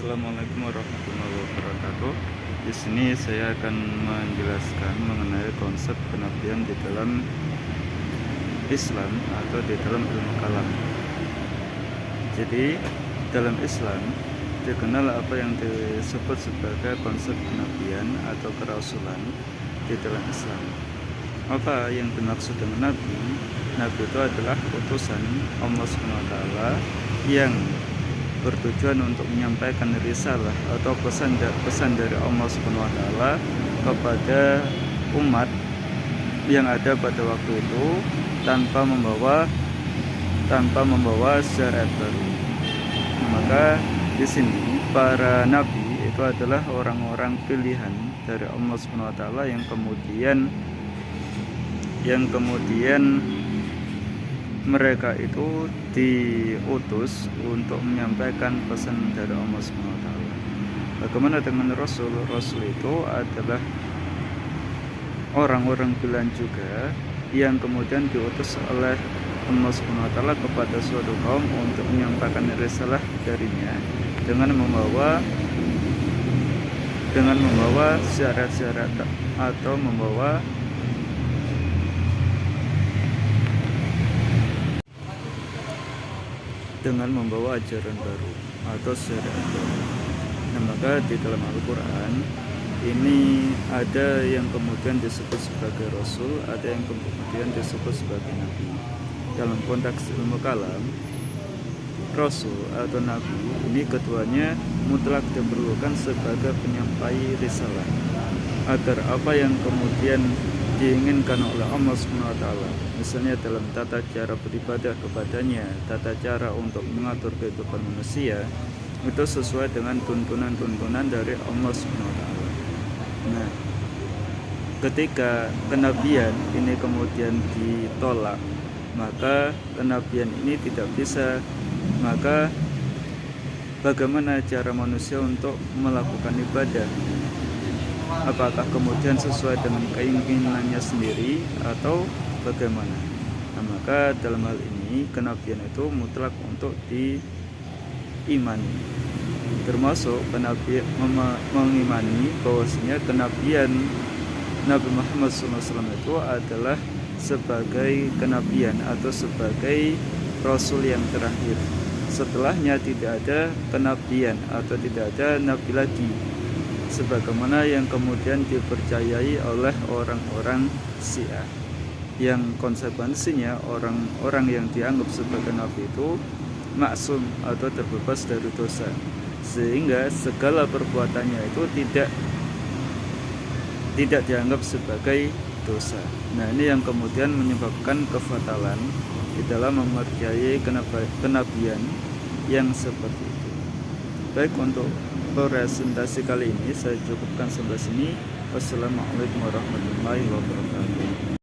Assalamualaikum warahmatullahi wabarakatuh. Di sini saya akan menjelaskan mengenai konsep kenabian di dalam Islam atau di dalam ilmu kalam. Jadi dalam Islam dikenal apa yang disebut sebagai konsep kenabian atau kerasulan di dalam Islam. Apa yang dimaksud dengan nabi? Nabi itu adalah utusan Allah SWT yang bertujuan untuk menyampaikan risalah atau pesan dari Allah SWT kepada umat yang ada pada waktu itu tanpa membawa syariat baru. Maka di sini para nabi itu adalah orang-orang pilihan dari Allah SWT yang kemudian mereka itu diutus untuk menyampaikan pesan dari Allah SWT. Bagaimana dengan Rasul? Rasul itu adalah orang-orang pilihan juga yang kemudian diutus oleh Allah SWT kepada suatu kaum untuk menyampaikan risalah darinya dengan membawa syarat-syarat atau membawa ajaran baru atau syariat baru. Nah, maka di dalam Al-Quran ini ada yang kemudian disebut sebagai Rasul, ada yang kemudian disebut sebagai Nabi. Dalam konteks ilmu kalam, Rasul atau Nabi ini keduanya mutlak diperlukan sebagai penyampai risalah agar apa yang kemudian diinginkan oleh Allah SWT, misalnya dalam tata cara beribadah kepadanya, tata cara untuk mengatur kehidupan manusia, itu sesuai dengan tuntunan-tuntunan dari Allah SWT. Nah, ketika kenabian ini kemudian ditolak, maka kenabian ini tidak bisa. Maka bagaimana cara manusia untuk melakukan ibadah? Apakah kemudian sesuai dengan keinginannya sendiri atau bagaimana? Nah, maka dalam hal ini kenabian itu mutlak untuk diimani, termasuk kenabian mengimani bahwasanya kenabian Nabi Muhammad SAW itu adalah sebagai kenabian atau sebagai Rasul yang terakhir. Setelahnya tidak ada kenabian atau tidak ada nabi lagi, sebagaimana yang kemudian dipercayai oleh orang-orang Syiah, yang konsekuensinya orang-orang yang dianggap sebagai nabi itu maksum atau terbebas dari dosa, sehingga segala perbuatannya itu tidak dianggap sebagai dosa. Nah, ini yang kemudian menyebabkan kefatalan di dalam mempercayai kenabian yang seperti itu. Baik, untuk presentasi kali ini saya cukupkan sampai sini. Wassalamualaikum warahmatullahi wabarakatuh.